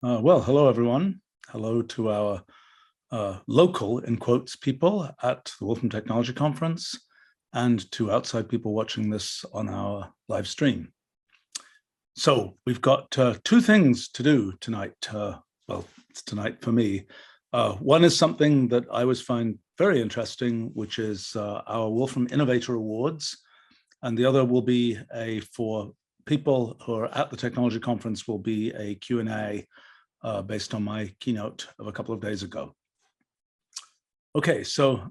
Well, hello, everyone. Hello to our local, in quotes, people at the Wolfram Technology Conference and to outside people watching this on our live stream. So we've got two things to do tonight. Well, it's tonight for me. One is something that I always find very interesting, which is our Wolfram Innovator Awards. And the other will be for people who are at the technology conference, will be a Q&A based on my keynote of a couple of days ago. Okay, so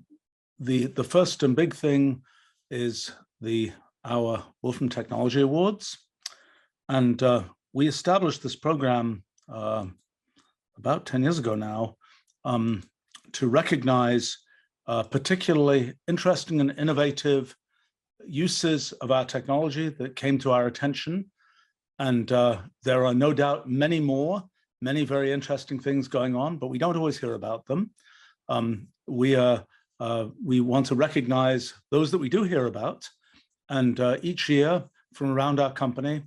the first and big thing is our Wolfram Technology Awards. And we established this program about 10 years ago now to recognize particularly interesting and innovative uses of our technology that came to our attention. And there are no doubt many more, many very interesting things going on, but we don't always hear about them. We want to recognize those that we do hear about. And each year from around our company,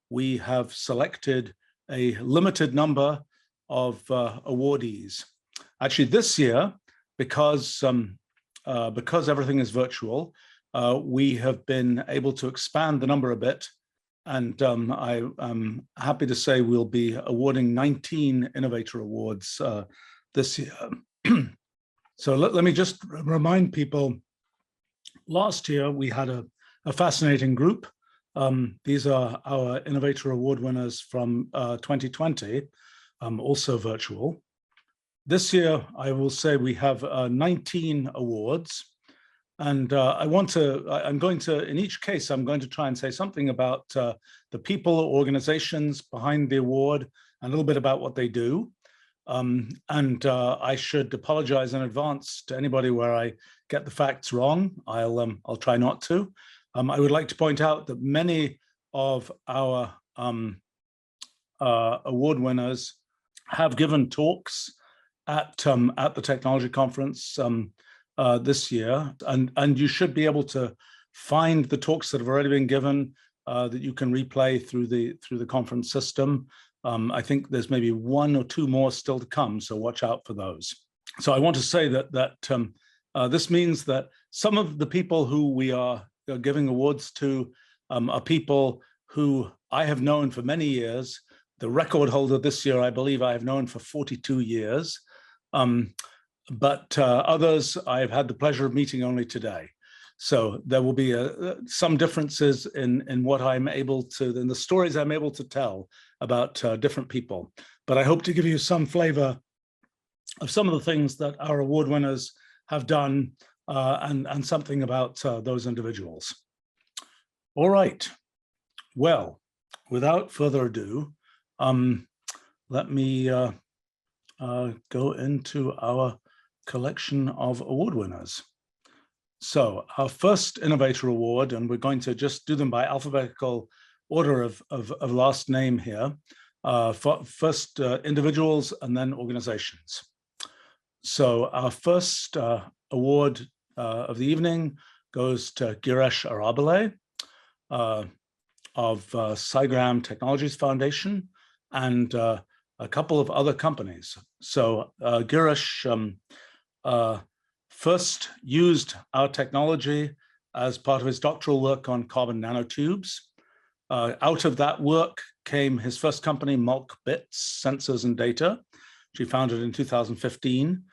we have selected a limited number of awardees. Actually, this year, because everything is virtual, we have been able to expand the number a bit. And I'm happy to say we'll be awarding 19 Innovator Awards this year. So let me just remind people, last year we had a fascinating group. These are our Innovator Award winners from 2020, also virtual. This year, I will say we have 19 awards. And I'm going to, in each case, I'm going to try and say something about the people or organizations behind the award and a little bit about what they do. I should apologize in advance to anybody where I get the facts wrong. I'll try not to. I would like to point out that many of our award winners have given talks at the technology conference this year, and you should be able to find the talks that have already been given that you can replay through the conference system. I think there's maybe one or two more still to come, so watch out for those. So I want to say that this means that some of the people who we are giving awards to are people who I have known for many years. The record holder this year, I believe I have known for 42 years. But others I've had the pleasure of meeting only today. So there will be some differences in what I'm able to, in the stories I'm able to tell about different people. But I hope to give you some flavor of some of the things that our award winners have done and something about those individuals. All right. Well, without further ado, let me go into our collection of award winners. So our first Innovator Award, and we're going to just do them by alphabetical order of last name here, first individuals and then organizations. So our first award of the evening goes to Girish Arabale of SciGram Technologies Foundation and a couple of other companies. So Girish first used our technology as part of his doctoral work on carbon nanotubes. Out of that work came his first company, Mulk Bits, Sensors and Data, which he founded in 2015.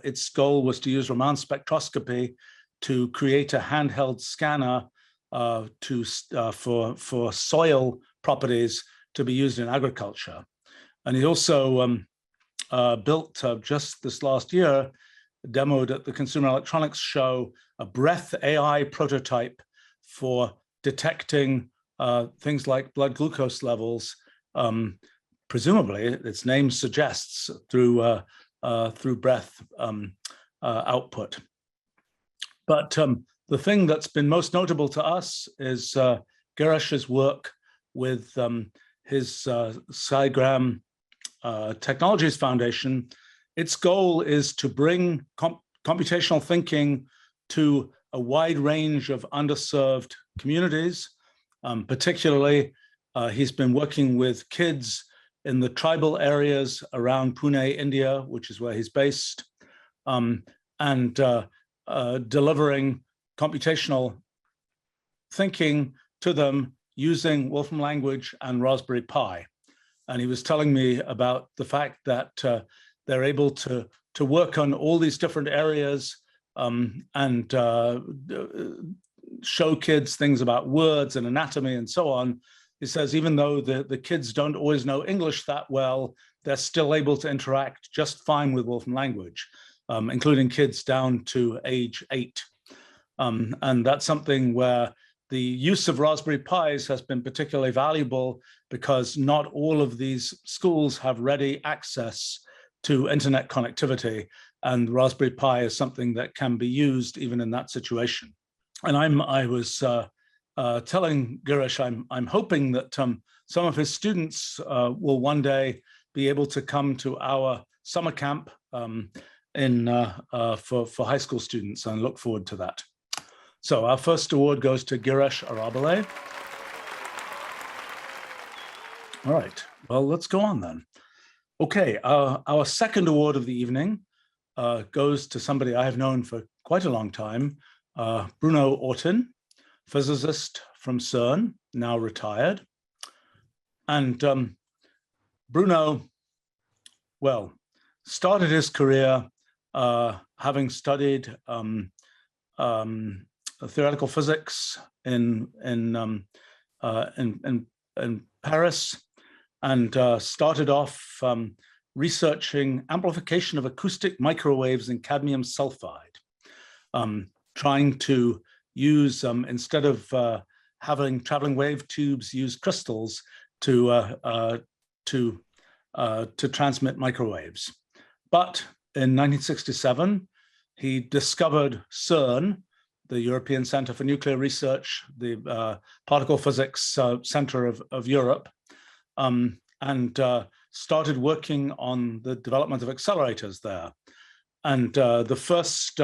Its goal was to use Raman spectroscopy to create a handheld scanner for soil properties to be used in agriculture. And he also built just this last year, demoed at the Consumer Electronics Show, a breath AI prototype for detecting things like blood glucose levels, presumably, its name suggests, through breath output. But the thing that's been most notable to us is Girish's work with his SciGram Technologies Foundation. Its goal is to bring computational thinking to a wide range of underserved communities. Particularly, he's been working with kids in the tribal areas around Pune, India, which is where he's based, and delivering computational thinking to them using Wolfram language and Raspberry Pi. And he was telling me about the fact that they're able to work on all these different areas and show kids things about words and anatomy and so on. He says, even though the kids don't always know English that well, they're still able to interact just fine with Wolfram language, including kids down to age 8. And that's something where the use of Raspberry Pis has been particularly valuable because not all of these schools have ready access to internet connectivity, and Raspberry Pi is something that can be used even in that situation. And I was telling Girish, I'm hoping that some of his students will one day be able to come to our summer camp for high school students, and look forward to that. So our first award goes to Girish Arabale. All right, well, let's go on then. Okay, our second award of the evening goes to somebody I have known for quite a long time, Bruno Autin, physicist from CERN, now retired. And Bruno, well, started his career having studied theoretical physics in Paris, and started off researching amplification of acoustic microwaves in cadmium sulfide, trying to use, instead of having traveling wave tubes, use crystals to transmit microwaves. But in 1967, he discovered CERN, the European Center for Nuclear Research, the particle physics center of Europe, and started working on the development of accelerators there. And the first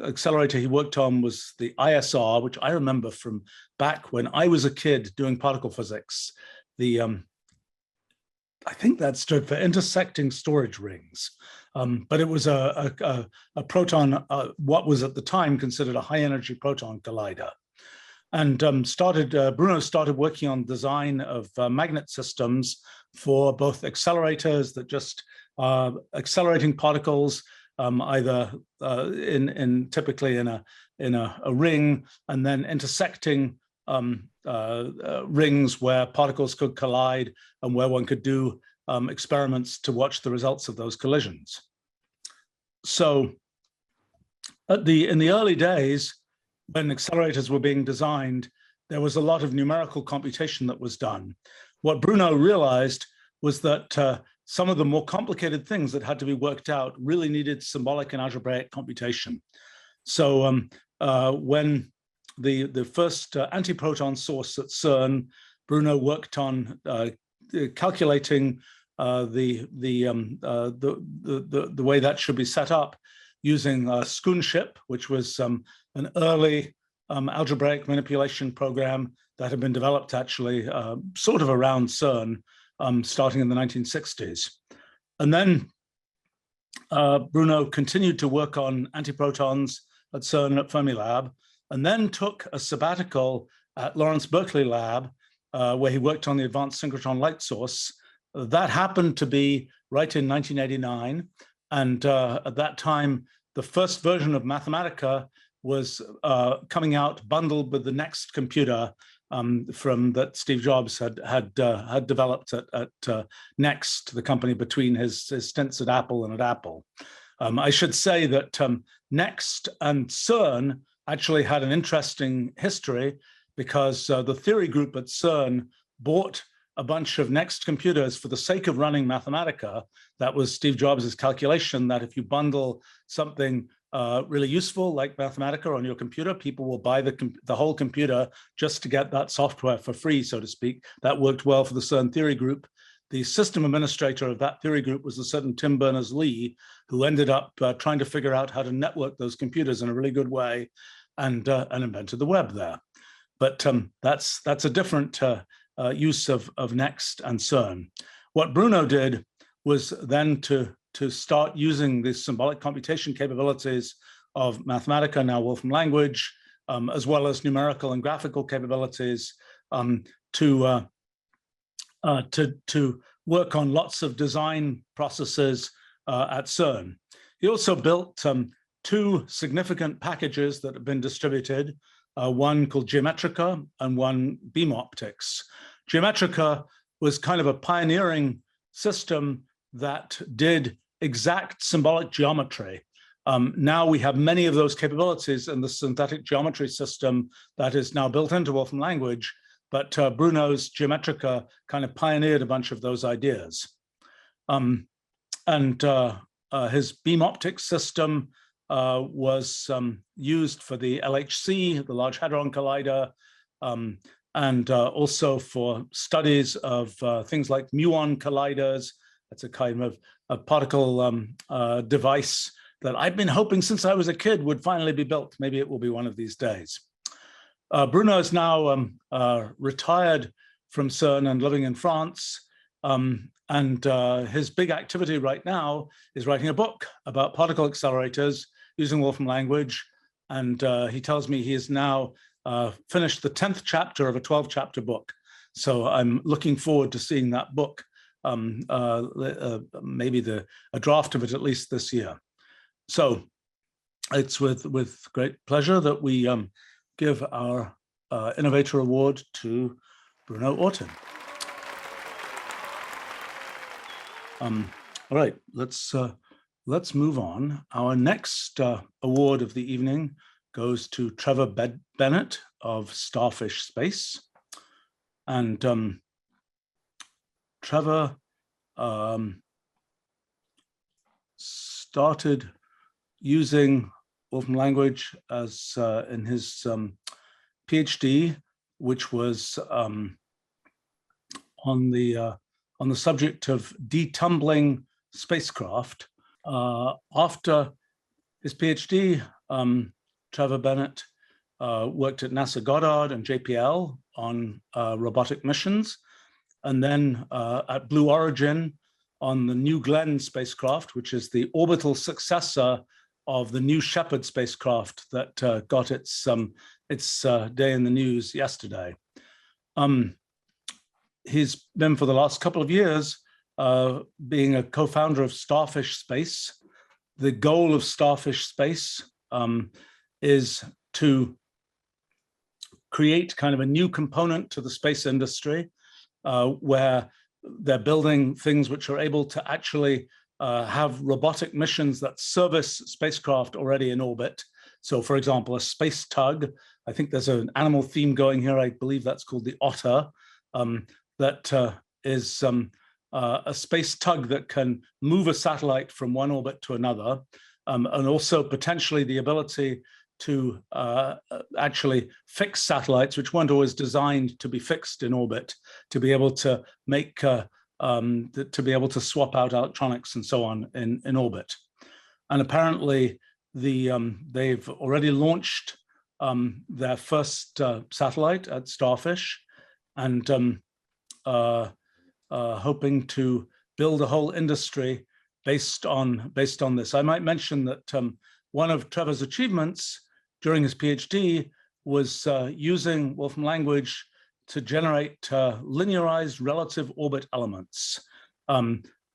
accelerator he worked on was the ISR, which I remember from back when I was a kid doing particle physics. I think that stood for intersecting storage rings. But it was a proton, what was at the time considered a high energy proton collider. And Bruno started working on design of magnet systems for both accelerators that just accelerating particles, either typically in a ring, and then intersecting rings where particles could collide and where one could do experiments to watch the results of those collisions. So in the early days, when accelerators were being designed, there was a lot of numerical computation that was done. What Bruno realized was that some of the more complicated things that had to be worked out really needed symbolic and algebraic computation. So when the first antiproton source at CERN, Bruno worked on calculating the way that should be set up using Schoonship, which was an early algebraic manipulation program that had been developed actually sort of around CERN, starting in the 1960s. And then Bruno continued to work on antiprotons at CERN at Fermilab, and then took a sabbatical at Lawrence Berkeley Lab, where he worked on the Advanced Synchrotron Light Source. That happened to be right in 1989. And at that time, the first version of Mathematica was coming out bundled with the NeXT computer that Steve Jobs had developed at NeXT, the company between his stints at Apple and at Apple. I should say that NeXT and CERN actually had an interesting history, because the theory group at CERN bought a bunch of NeXT computers for the sake of running Mathematica. That was Steve Jobs' calculation that if you bundle something really useful like Mathematica on your computer, people will buy the whole computer just to get that software for free, so to speak. That worked well for the CERN theory group. The system administrator of that theory group was a certain Tim Berners-Lee, who ended up trying to figure out how to network those computers in a really good way, and invented the web there. But that's a different use of NeXT and CERN. What Bruno did was then to start using the symbolic computation capabilities of Mathematica, now Wolfram language, as well as numerical and graphical capabilities to work on lots of design processes at CERN. He also built two significant packages that have been distributed, one called Geometrica and one Beam Optics. Geometrica was kind of a pioneering system that did exact symbolic geometry. Now we have many of those capabilities in the synthetic geometry system that is now built into Wolfram language, but Bruno's Geometrica kind of pioneered a bunch of those ideas. His beam optics system was used for the LHC, the Large Hadron Collider, and also for studies of things like muon colliders. That's a kind of a particle device that I've been hoping since I was a kid would finally be built. Maybe it will be one of these days. Bruno is now retired from CERN and living in France. His big activity right now is writing a book about particle accelerators using Wolfram language. And he tells me he has now finished the 10th chapter of a 12-chapter book. So I'm looking forward to seeing that book, maybe a draft of it at least this year. So it's with great pleasure that we give our Innovator Award to Bruno Autin. All right, let's move on. Our next award of the evening goes to Trevor Bennett of Starfish Space. And Trevor started using Wolfram language as in his PhD, which was on the subject of detumbling spacecraft. After his PhD, Trevor Bennett worked at NASA Goddard and JPL on robotic missions, and then at Blue Origin on the New Glenn spacecraft, which is the orbital successor of the New Shepard spacecraft that got its day in the news yesterday. He's been for the last couple of years being a co-founder of Starfish Space. The goal of Starfish Space is to create kind of a new component to the space industry where they're building things which are able to actually have robotic missions that service spacecraft already in orbit. So for example, a space tug, I think there's an animal theme going here, I believe that's called the Otter, that is a space tug that can move a satellite from one orbit to another, and also potentially the ability to actually fix satellites, which weren't always designed to be fixed in orbit, to be able to make, to be able to swap out electronics and so on in orbit. And apparently they've already launched their first satellite at Starfish, and hoping to build a whole industry based on this. I might mention that one of Trevor's achievements during his PhD was using Wolfram language to generate linearized relative orbit elements,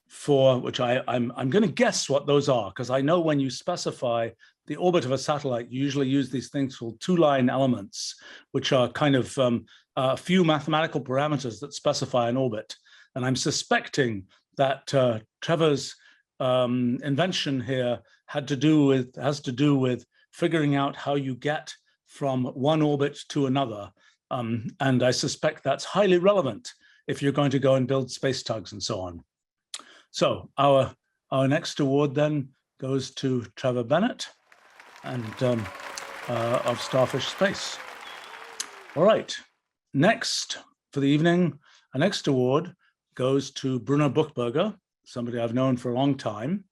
for which I'm going to guess what those are, because I know when you specify the orbit of a satellite, you usually use these things called two-line elements, which are kind of a few mathematical parameters that specify an orbit. And I'm suspecting that Trevor's invention here has to do with figuring out how you get from one orbit to another. And I suspect that's highly relevant if you're going to go and build space tugs and so on. So our next award then goes to Trevor Bennett and of Starfish Space. All right, next for the evening, our next award goes to Bruno Buchberger, somebody I've known for a long time,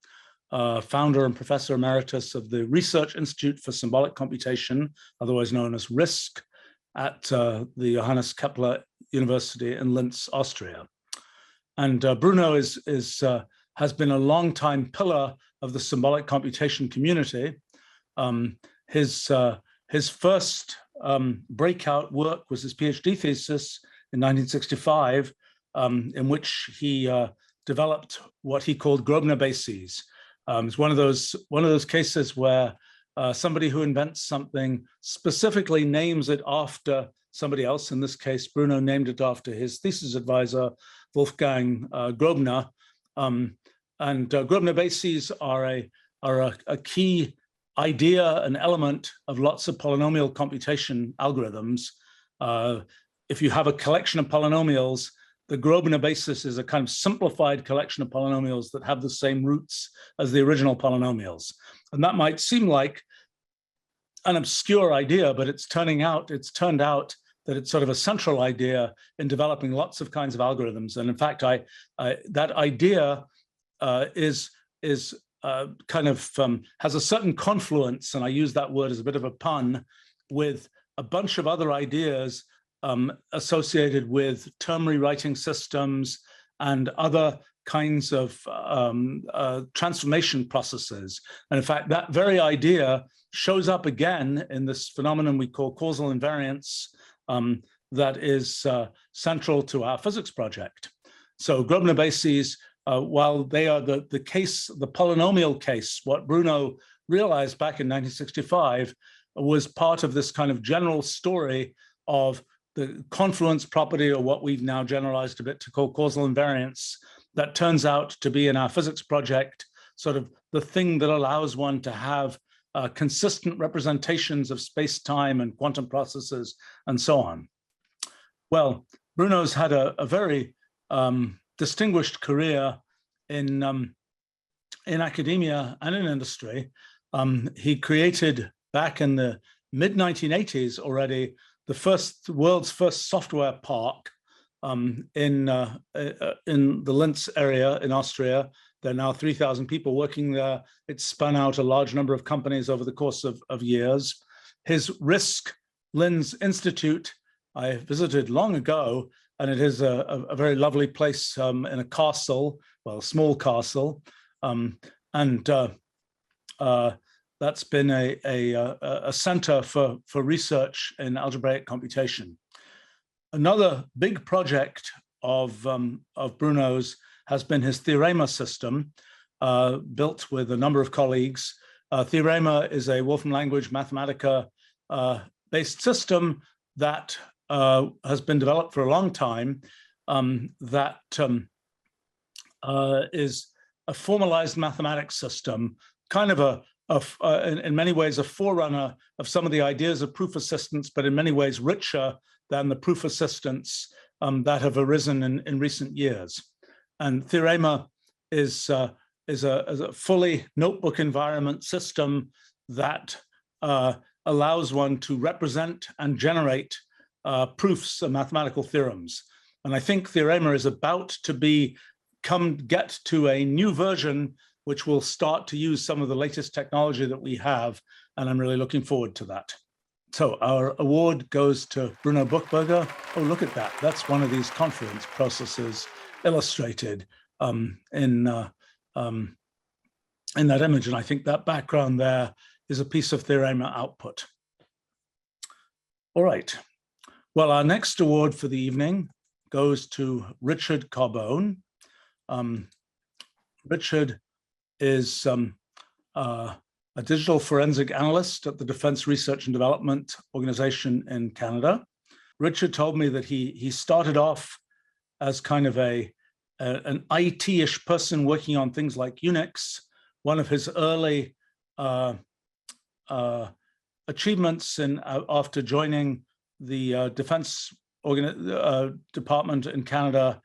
founder and professor emeritus of the Research Institute for Symbolic Computation, otherwise known as RISC, at the Johannes Kepler University in Linz, Austria. And Bruno has been a long-time pillar of the symbolic computation community. His first breakout work was his PhD thesis in 1965, in which he developed what he called Grobner bases. It's one of those cases where somebody who invents something specifically names it after somebody else. In this case, Bruno named it after his thesis advisor, Wolfgang Grobner. And Grobner bases are a key idea, an element of lots of polynomial computation algorithms. If you have a collection of polynomials, the Grobner basis is a kind of simplified collection of polynomials that have the same roots as the original polynomials. And that might seem like an obscure idea, but it's turned out that it's sort of a central idea in developing lots of kinds of algorithms. And in fact, that idea has a certain confluence, and I use that word as a bit of a pun, with a bunch of other ideas associated with term rewriting systems and other kinds of transformation processes. And in fact, that very idea shows up again in this phenomenon we call causal invariance that is central to our physics project. So Grobner bases, while they are the polynomial case, what Bruno realized back in 1965 was part of this kind of general story of the confluence property, or what we've now generalized a bit to call causal invariance, that turns out to be in our physics project sort of the thing that allows one to have consistent representations of space-time and quantum processes and so on. Well, Bruno's had a very distinguished career in academia and in industry. He created, back in the mid-1980s already, the world's first software park in the Linz area in Austria. There are now 3,000 people working there. It's spun out a large number of companies over the course of years. His RISC Linz Institute, I visited long ago, and it is a very lovely place in a castle, well, a small castle. That's been a center for research in algebraic computation. Another big project of Bruno's has been his Theorema system, built with a number of colleagues. Theorema is a Wolfram language Mathematica based system that has been developed for a long time, that is a formalized mathematics system, kind of in many ways a forerunner of some of the ideas of proof assistance, but in many ways richer than the proof assistants that have arisen in recent years. And Theorema is a fully notebook environment system that allows one to represent and generate proofs of mathematical theorems. And I think Theorema is about to get to a new version which will start to use some of the latest technology that we have, and I'm really looking forward to that. So our award goes to Bruno Buchberger. Oh, look at that. That's one of these confluence processes illustrated in that image. And I think that background there is a piece of Theorema output. All right. Well, our next award for the evening goes to Richard Carbone. Richard is a digital forensic analyst at the Defense Research and Development Organization in Canada. Richard told me that he started off as kind of an IT-ish person working on things like Unix. One of his early achievements after joining the Defense Department in Canada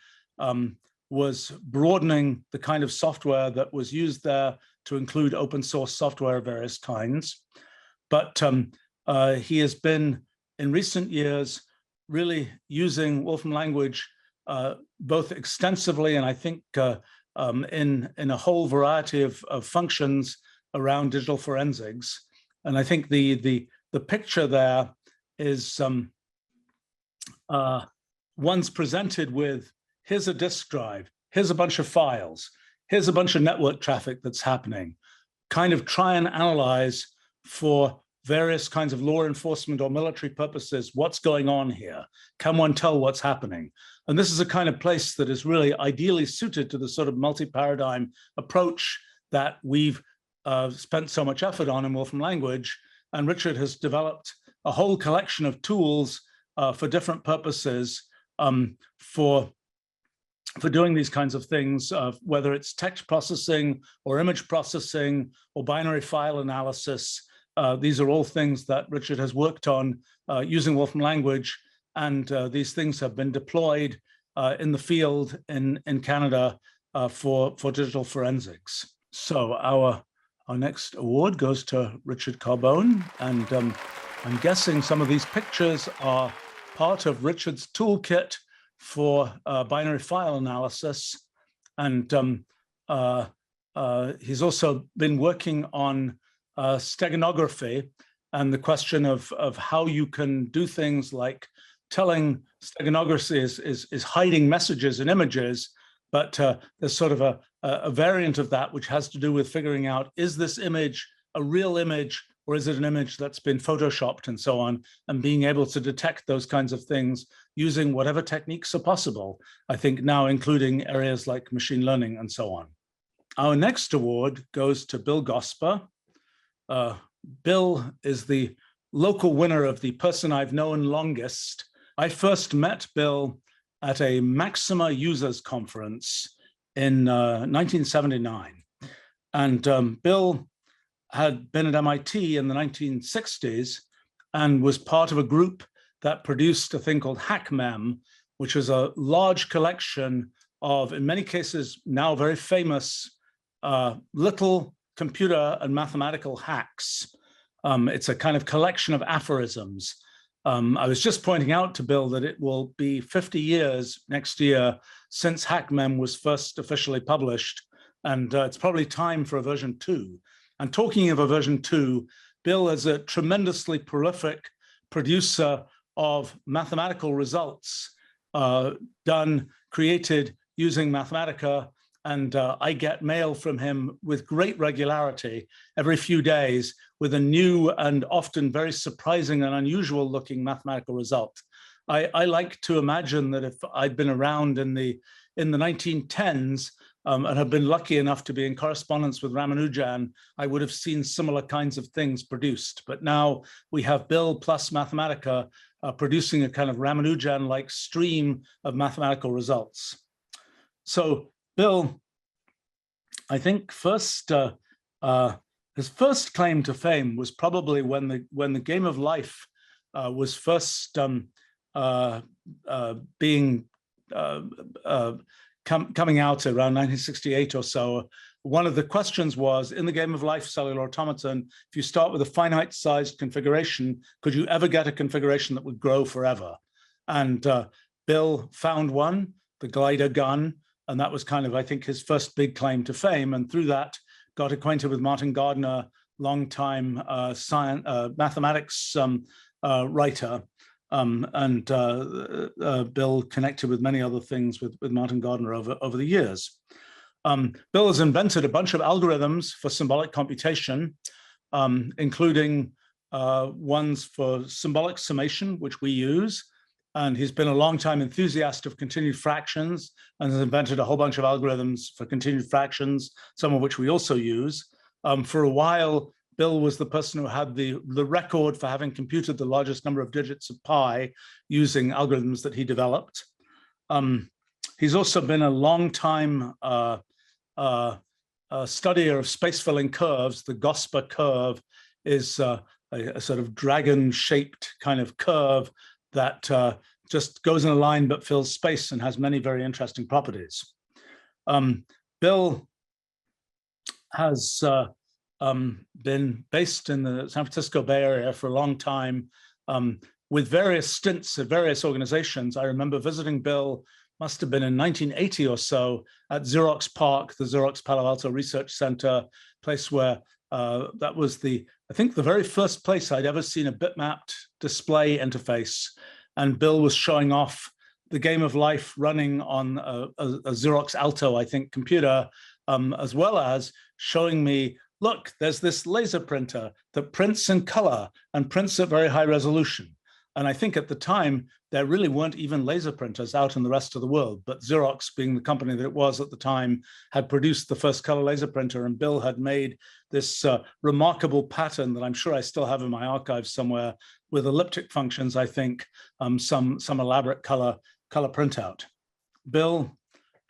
was broadening the kind of software that was used there to include open source software of various kinds. But he has been, in recent years, really using Wolfram language both extensively and I think in a whole variety of functions around digital forensics. And I think the picture there is one's presented with, here's a disk drive, here's a bunch of files, here's a bunch of network traffic that's happening, kind of try and analyze for various kinds of law enforcement or military purposes, what's going on here? Can one tell what's happening? And this is a kind of place that is really ideally suited to the sort of multi-paradigm approach that we've spent so much effort on in Wolfram language. And Richard has developed a whole collection of tools for different purposes for doing these kinds of things, whether it's text processing or image processing or binary file analysis. These are all things that Richard has worked on using Wolfram language, and these things have been deployed in the field in Canada for digital forensics. So our next award goes to Richard Carbone, and I'm guessing some of these pictures are part of Richard's toolkit for binary file analysis, and he's also been working on steganography and the question of how you can do things like telling steganography is hiding messages in images, but there's sort of a variant of that which has to do with figuring out, is this image a real image or is it an image that's been photoshopped and so on, and being able to detect those kinds of things using whatever techniques are possible, I think now including areas like machine learning and so on. Our next award goes to Bill Gosper. Bill is the local winner of the person I've known longest. I first met Bill at a Maxima users conference in 1979. And Bill had been at MIT in the 1960s and was part of a group that produced a thing called HackMem, which is a large collection of, in many cases, now very famous little computer and mathematical hacks. It's a kind of collection of aphorisms. I was just pointing out to Bill that it will be 50 years next year since HackMem was first officially published, and it's probably time for a version 2. And talking of a version 2, Bill is a tremendously prolific producer of mathematical results created using Mathematica. And I get mail from him with great regularity every few days with a new and often very surprising and unusual looking mathematical result. I like to imagine that if I'd been around in the 1910s and had been lucky enough to be in correspondence with Ramanujan, I would have seen similar kinds of things produced. But now we have Bill plus Mathematica producing a kind of Ramanujan-like stream of mathematical results. So Bill, I think his first claim to fame was probably when the Game of Life was first coming out around 1968 or so. One of the questions was, in the Game of Life cellular automaton, if you start with a finite-sized configuration, could you ever get a configuration that would grow forever? And Bill found one, the glider gun, and that was kind of, I think, his first big claim to fame. And through that, got acquainted with Martin Gardner, longtime mathematics writer. And Bill connected with many other things with Martin Gardner over the years. Bill has invented a bunch of algorithms for symbolic computation, including ones for symbolic summation, which we use. And he's been a long-time enthusiast of continued fractions and has invented a whole bunch of algorithms for continued fractions, some of which we also use. For a while, Bill was the person who had the record for having computed the largest number of digits of pi using algorithms that he developed. He's also been a long-time studier of space-filling curves. The Gosper curve is a sort of dragon-shaped kind of curve that just goes in a line but fills space and has many very interesting properties. Bill has been based in the San Francisco Bay Area for a long time with various stints at various organizations. I remember visiting Bill, must have been in 1980 or so, at Xerox PARC, the Xerox Palo Alto Research Center, place where that was I think the very first place I'd ever seen a bitmapped display interface. and Bill was showing off the game of life running on a Xerox Alto, I think, computer, as well as showing me, look, there's this laser printer that prints in color and prints at very high resolution. And I think at the time, there really weren't even laser printers out in the rest of the world, but Xerox, being the company that it was at the time, had produced the first color laser printer, and Bill had made this remarkable pattern that I'm sure I still have in my archives somewhere with elliptic functions, I think, some elaborate color printout. Bill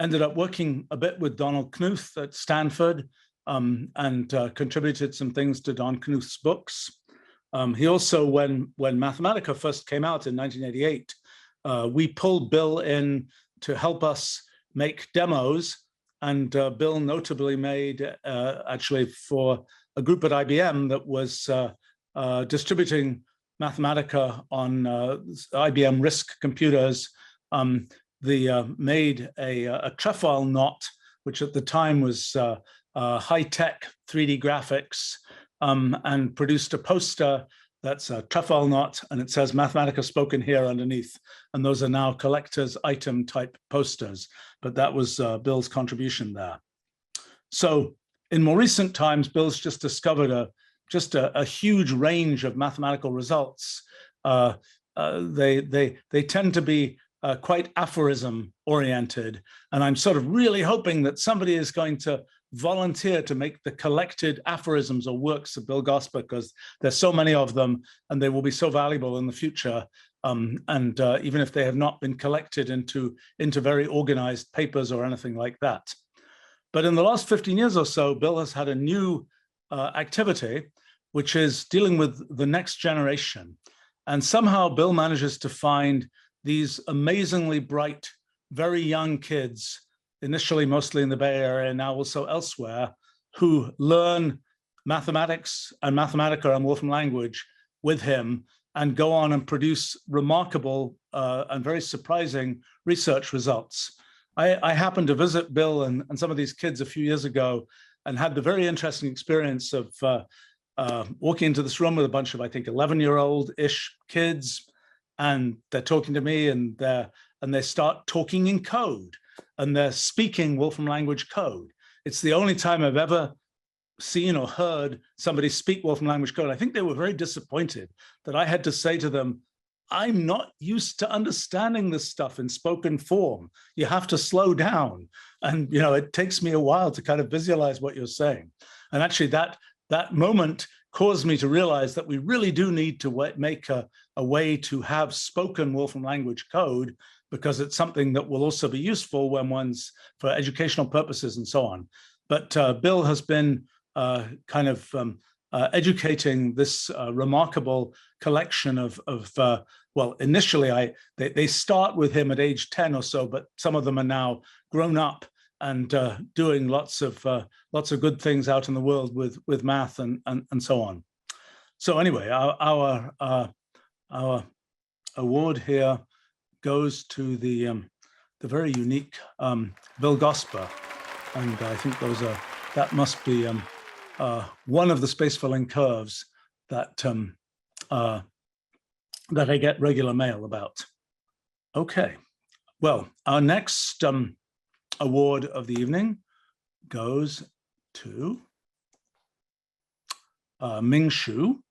ended up working a bit with Donald Knuth at Stanford, and contributed some things to Don Knuth's books. He also, when Mathematica first came out in 1988, we pulled Bill in to help us make demos, and Bill notably made, actually for a group at IBM that was distributing Mathematica on IBM RISC computers, made a trefoil knot, which at the time was high-tech 3D graphics, and produced a poster that's a trefoil knot, and it says Mathematica spoken here underneath. And those are now collector's item type posters, but that was Bill's contribution there. So in more recent times, Bill's just discovered a huge range of mathematical results. They tend to be quite aphorism oriented, and I'm sort of really hoping that somebody is going to volunteer to make the collected aphorisms or works of Bill Gosper, because there's so many of them and they will be so valuable in the future. Even if they have not been collected into very organized papers or anything like that. But in the last 15 years or so, Bill has had a new activity, which is dealing with the next generation. And somehow Bill manages to find these amazingly bright, very young kids, initially mostly in the Bay Area, now also elsewhere, who learn mathematics and Mathematica and Wolfram language with him and go on and produce remarkable and very surprising research results. I happened to visit Bill and some of these kids a few years ago and had the very interesting experience of walking into this room with a bunch of, I think, 11-year-old-ish kids, and they're talking to me, and they start talking in code, and they're speaking Wolfram language code. It's the only time I've ever seen or heard somebody speak Wolfram language code. I think they were very disappointed that I had to say to them, I'm not used to understanding this stuff in spoken form. You have to slow down. And it takes me a while to kind of visualize what you're saying. And actually that moment caused me to realize that we really do need to make a way to have spoken Wolfram language code, because it's something that will also be useful when one's for educational purposes and so on. But Bill has been educating this remarkable collection of well, initially they start with him at age 10 or so, but some of them are now grown up and doing lots of good things out in the world with math and so on. So anyway, our award here goes to the very unique Bill Gosper, and I think that must be one of the space filling curves that that I get regular mail about. Okay, well, our next award of the evening goes to Ming Hsu.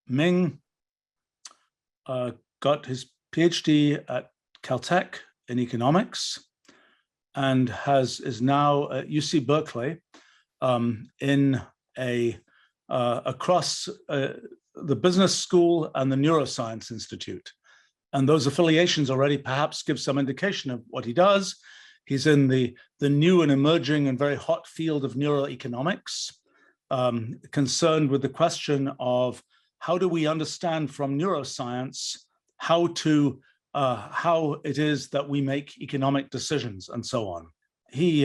Ming got his PhD at Caltech in economics and is now at UC Berkeley in across the business school and the neuroscience institute. And those affiliations already perhaps give some indication of what he does. He's in the new and emerging and very hot field of neuroeconomics, concerned with the question of how do we understand from neuroscience how it is that we make economic decisions and so on. He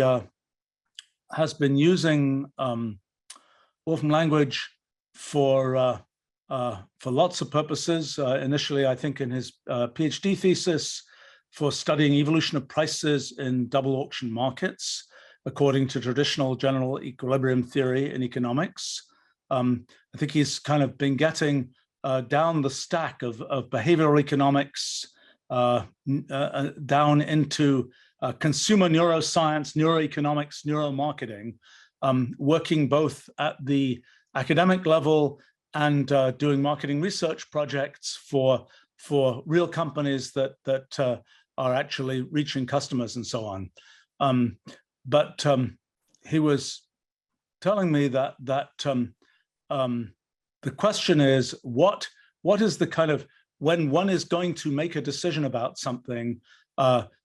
has been using Wolfram language for lots of purposes. Initially, I think in his PhD thesis, for studying evolution of prices in double auction markets, according to traditional general equilibrium theory in economics. I think he's kind of been getting down the stack of behavioral economics, down into consumer neuroscience, neuroeconomics, neuromarketing, working both at the academic level and doing marketing research projects for real companies that are actually reaching customers and so on. But he was telling me that the question is, what is the kind of, when one is going to make a decision about something,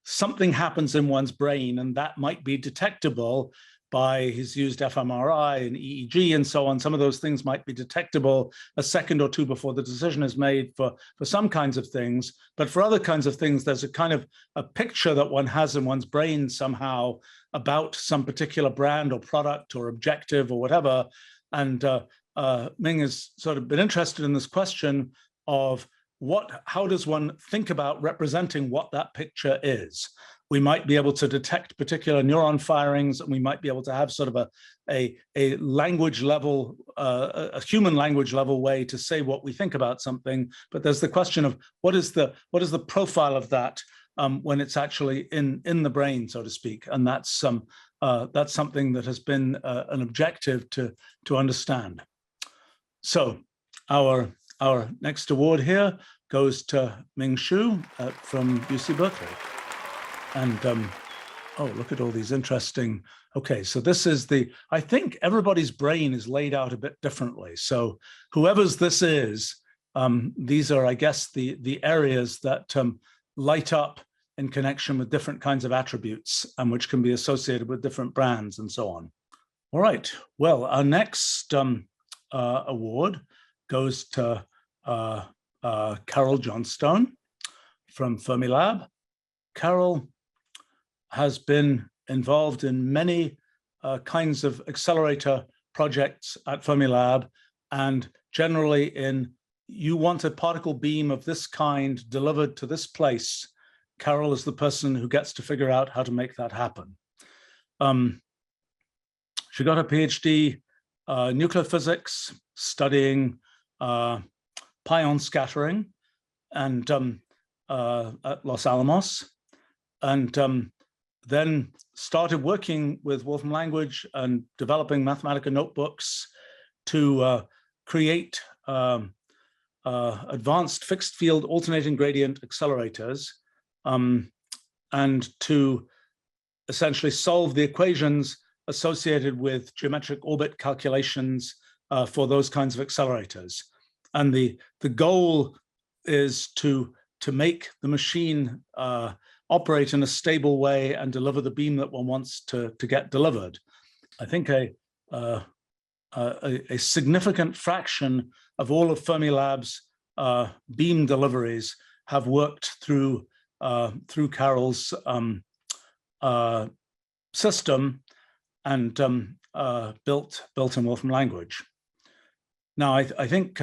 something happens in one's brain, and that might be detectable by, he's used fMRI and EEG and so on. Some of those things might be detectable a second or two before the decision is made for some kinds of things. But for other kinds of things, there's a kind of a picture that one has in one's brain somehow about some particular brand or product or objective or whatever. And Ming has sort of been interested in this question of how does one think about representing what that picture is? We might be able to detect particular neuron firings, and we might be able to have sort of a language level, a human language level way to say what we think about something. But there's the question of what is the profile of that when it's actually in the brain, so to speak, and that's something that has been an objective to understand. So our next award here goes to Ming Hsu from UC Berkeley. And oh, look at all these interesting, okay, so this is I think everybody's brain is laid out a bit differently. So whoever's this is, these are, I guess, the areas that light up in connection with different kinds of attributes and which can be associated with different brands and so on. All right, well, our next award goes to Carol Johnstone from Fermilab. Carol has been involved in many kinds of accelerator projects at Fermilab, and generally you want a particle beam of this kind delivered to this place. Carol is the person who gets to figure out how to make that happen. She got her PhD nuclear physics, studying pion scattering and at Los Alamos, and then started working with Wolfram language and developing Mathematica notebooks to create advanced fixed field alternating gradient accelerators, and to essentially solve the equations associated with geometric orbit calculations for those kinds of accelerators. And the goal is to make the machine operate in a stable way and deliver the beam that one wants to get delivered. I think a significant fraction of all of Fermilab's beam deliveries have worked through Carol's system and built in Wolfram language. Now, I think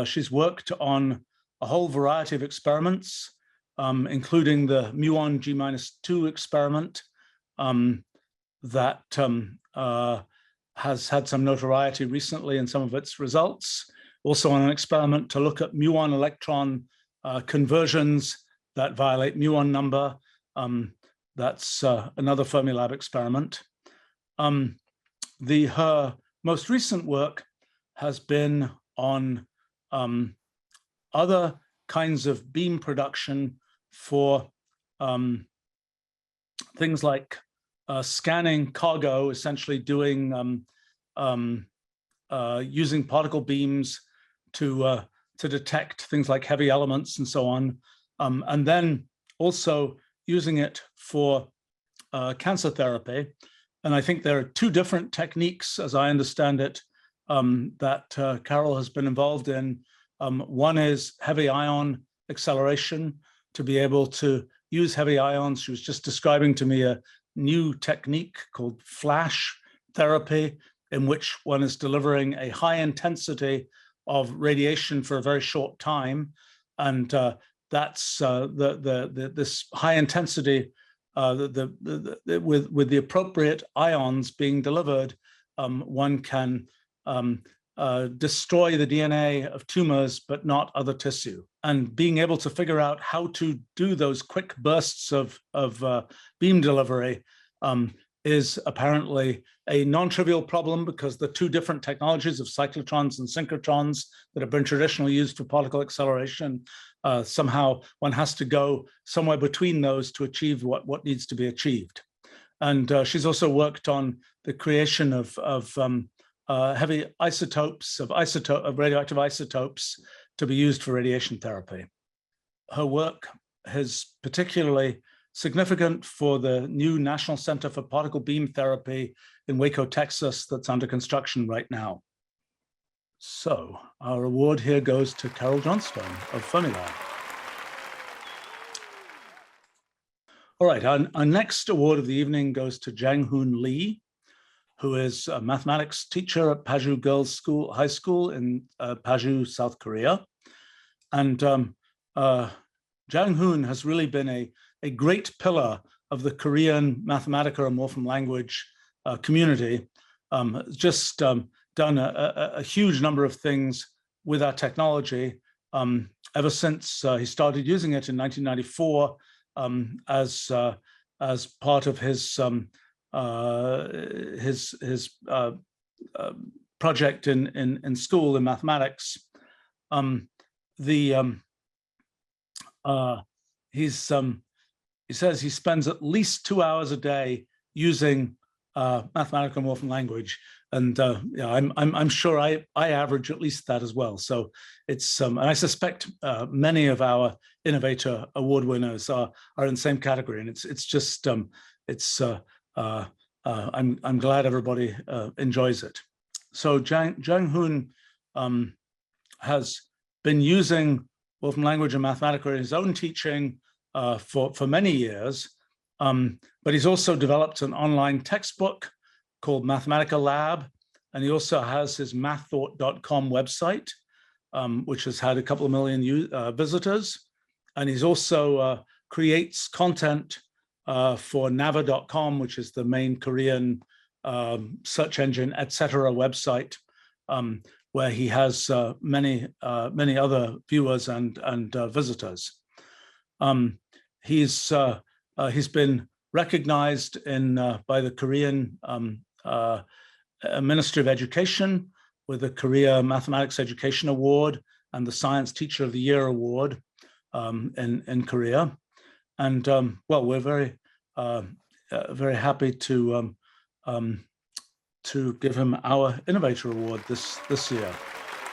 she's worked on a whole variety of experiments, including the muon G-2 experiment that has had some notoriety recently in some of its results. Also on an experiment to look at muon electron conversions that violate muon number. That's another Fermilab experiment. Her most recent work has been on other kinds of beam production for things like scanning cargo, essentially doing using particle beams to detect things like heavy elements and so on, and then also using it for cancer therapy. And I think there are two different techniques, as I understand it, that Carol has been involved in. One is heavy ion acceleration, to be able to use heavy ions. She was just describing to me a new technique called flash therapy, in which one is delivering a high intensity of radiation for a very short time. And that's this high intensity with the appropriate ions being delivered, one can destroy the DNA of tumors, but not other tissue. And being able to figure out how to do those quick bursts of beam delivery is apparently a non-trivial problem, because the two different technologies of cyclotrons and synchrotrons that have been traditionally used for particle acceleration, somehow one has to go somewhere between those to achieve what needs to be achieved. And she's also worked on the creation of heavy isotopes, of radioactive isotopes to be used for radiation therapy. Her work is particularly significant for the new National Center for Particle Beam Therapy in Waco, Texas, that's under construction right now. So our award here goes to Carol Johnstone of Fermilab. All right, our next award of the evening goes to Jang-Hoon Lee, who is a mathematics teacher at Paju Girls High School in Paju, South Korea. And Jang-Hoon has really been a great pillar of the Korean Mathematica and Wolfram language community. Just done a huge number of things with our technology ever since he started using it in 1994 as part of his project in school in mathematics. He says he spends at least 2 hours a day using Mathematica and Wolfram language, and yeah, I'm sure I average at least that as well. So it's and I suspect many of our Innovator award winners are in the same category, and it's just I'm glad everybody enjoys it. So Jang-Hoon has been using Wolfram language and Mathematica in his own teaching for many years, but he's also developed an online textbook called Mathematica Lab, and he also has his maththought.com website, which has had a couple of million visitors, and he's also creates content for Nava.com, which is the main Korean search engine, etc. website, where he has many other viewers and visitors. He's been recognized by the Korean Ministry of Education with the Korea Mathematics Education Award and the Science Teacher of the Year Award in Korea. And well, we're very happy to give him our Innovator Award this year.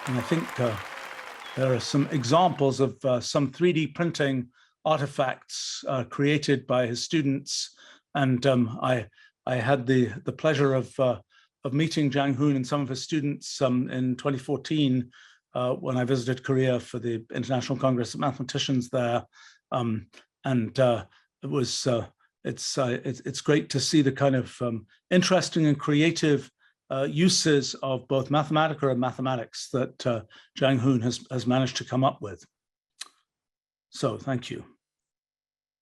And I think there are some examples of some 3D printing artifacts created by his students. And I had the pleasure of meeting Jang-Hoon and some of his students in 2014 when I visited Korea for the International Congress of Mathematicians there. And it was it's great to see the kind of interesting and creative uses of both Mathematica and mathematics that Jang-Hoon has managed to come up with. So thank you.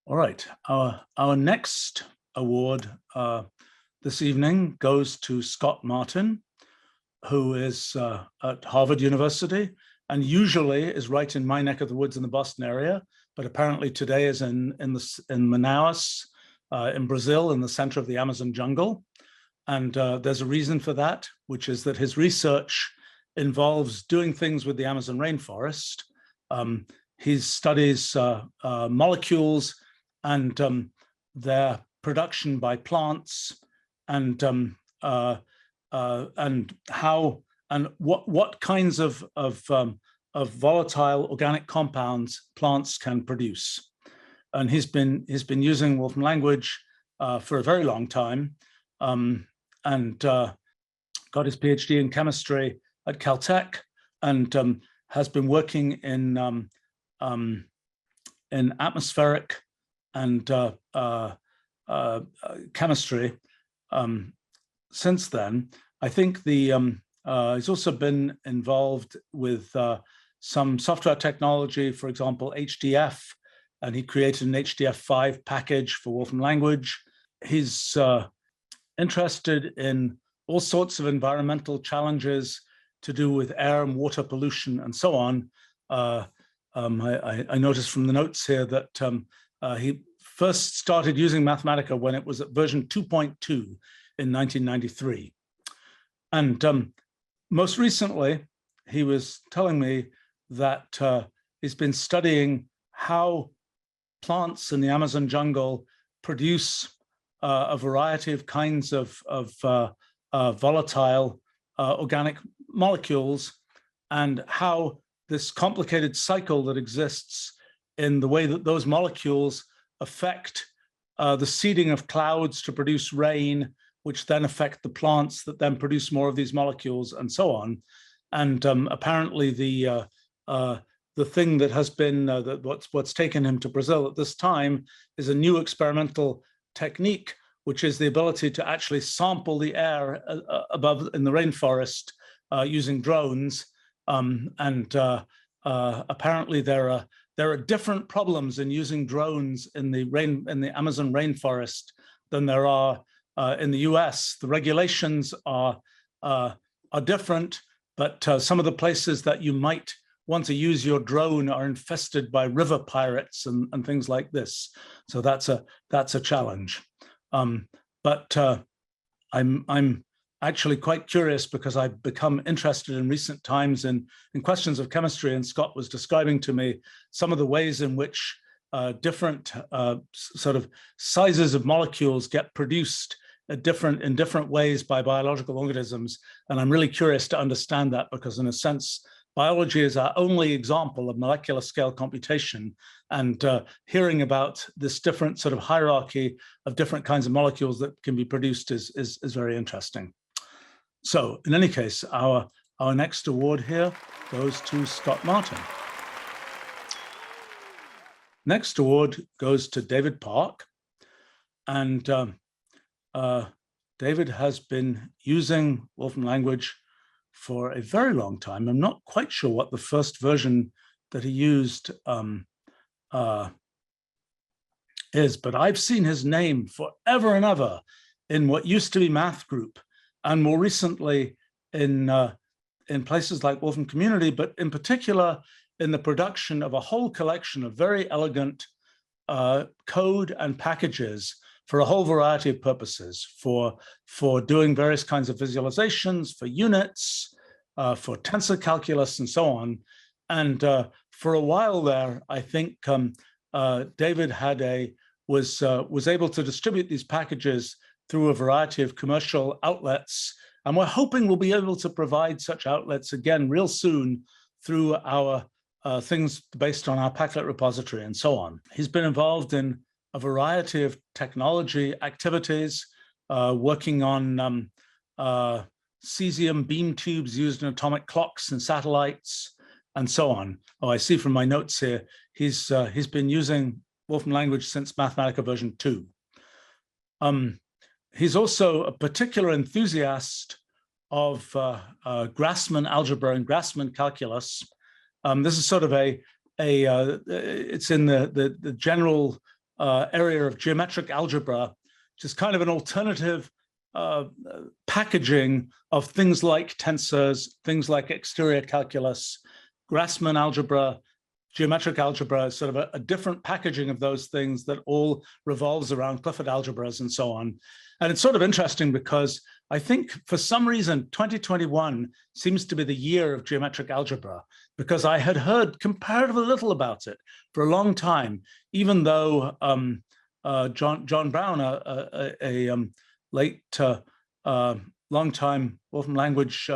All right, our next award this evening goes to Scot Martin, who is at Harvard University and usually is right in my neck of the woods in the Boston area, but apparently today is in Manaus, in Brazil, in the center of the Amazon jungle. And there's a reason for that, which is that his research involves doing things with the Amazon rainforest. He studies molecules and their production by plants, and how and what kinds of volatile organic compounds plants can produce. And he's been using Wolfram language for a very long time, and got his PhD in chemistry at Caltech, and has been working in atmospheric and chemistry since then. I think he's also been involved with some software technology, for example, HDF, and he created an HDF5 package for Wolfram language. He's interested in all sorts of environmental challenges to do with air and water pollution and so on. I noticed from the notes here that he first started using Mathematica when it was at version 2.2 in 1993. And most recently, he was telling me that he's been studying how plants in the Amazon jungle produce a variety of kinds of volatile organic molecules, and how this complicated cycle that exists in the way that those molecules affect the seeding of clouds to produce rain, which then affect the plants that then produce more of these molecules, and so on. And apparently the thing that has been what's taken him to Brazil at this time is a new experimental technique, which is the ability to actually sample the air above in the rainforest using drones. Apparently there are different problems in using drones in the Amazon rainforest than there are in the US. The regulations are different, but some of the places that you might want to use your drone are infested by river pirates and things like this. So that's a challenge. But I'm actually quite curious, because I've become interested in recent times in questions of chemistry, and Scott was describing to me some of the ways in which different sort of sizes of molecules get produced in different ways by biological organisms. And I'm really curious to understand that, because in a sense, biology is our only example of molecular scale computation, and hearing about this different sort of hierarchy of different kinds of molecules that can be produced is very interesting. So in any case, our next award here goes to Scot Martin. Next award goes to David Park. And David has been using Wolfram language for a very long time. I'm not quite sure what the first version that he used is, but I've seen his name forever and ever in what used to be Math Group, and more recently in places like Wolfram Community, but in particular in the production of a whole collection of very elegant code and packages for a whole variety of purposes, for doing various kinds of visualizations, for units, for tensor calculus, and so on. And for a while there, I think David was able to distribute these packages through a variety of commercial outlets. And we're hoping we'll be able to provide such outlets again real soon through our things based on our Packlet repository and so on. He's been involved in a variety of technology activities, working on cesium beam tubes used in atomic clocks and satellites, and so on. Oh, I see from my notes here, he's been using Wolfram language since Mathematica version 2. He's also a particular enthusiast of Grassmann algebra and Grassmann calculus. This is sort of it's in the general area of geometric algebra, which is kind of an alternative packaging of things like tensors, things like exterior calculus. Grassmann algebra, geometric algebra is sort of a different packaging of those things that all revolves around Clifford algebras and so on. And it's sort of interesting because I think for some reason, 2021 seems to be the year of geometric algebra, because I had heard comparatively little about it for a long time, even though John Brown, a late long-time Wolfram language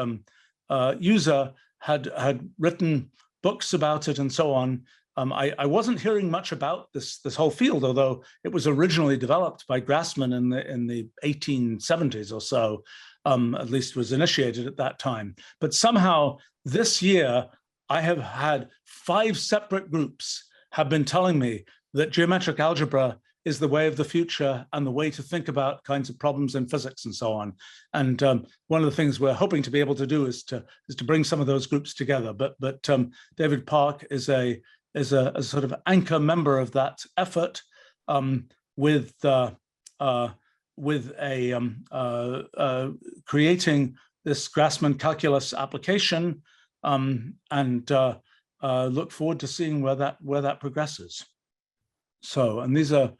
user, had written books about it and so on. I wasn't hearing much about this whole field, although it was originally developed by Grassmann in the 1870s or so, at least was initiated at that time. But somehow this year, I have had 5 separate groups have been telling me that geometric algebra is the way of the future and the way to think about kinds of problems in physics and so on. And one of the things we're hoping to be able to do is to bring some of those groups together. But David Park is a sort of anchor member of that effort, with creating this Grassmann calculus application, and look forward to seeing where that progresses. So, and these are